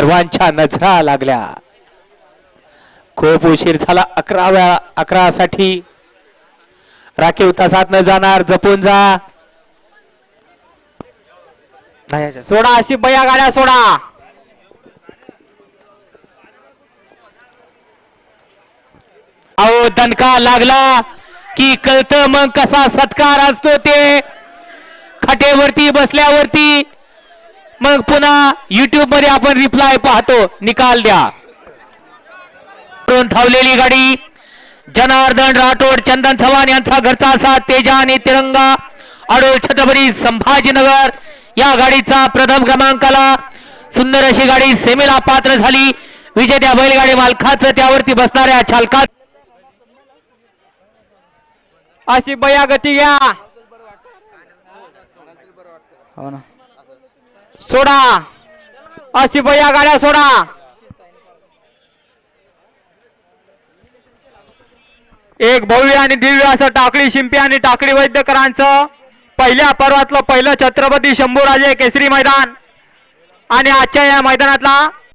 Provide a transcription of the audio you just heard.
सर्वांच्या नजरा लागल्या. खूप उशीर झाला. 11 साठी राखीव तासात न जाणार. जपून जा. सोडा अशी बया गाड्या सोडा. अहो दणका लागला की कळत मग कसा सत्कार असतो ते. खाटेवरती बसल्यावरती मग पुन्हा YouTube मध्ये आपण रिप्लाय पाहतो. निकाल द्या. धावलेली गाडी जनार्दन राठोड चंदन चव्हाण यांचा घरचा असा तेजा आणि तिरंगा आडोळ छत्रपती संभाजीनगर या गाडीचा प्रथम क्रमांकाला सुंदर अशी गाडी सेमीला पात्र झाली. विजेत्या बैलगाडी मालकाचं त्यावरती बसणाऱ्या चालकात अशी बया गती घ्या. हो ना. सोडा अशी बया गाड्या सोडा. एक भव्य आणि दिव्य असं टाकळी शिंपी आणि टाकळी वैद्यकरांचं पहिल्या पर्वातलं पहिलं छत्रपती शंभूराजे केसरी मैदान आणि आजच्या या मैदानातला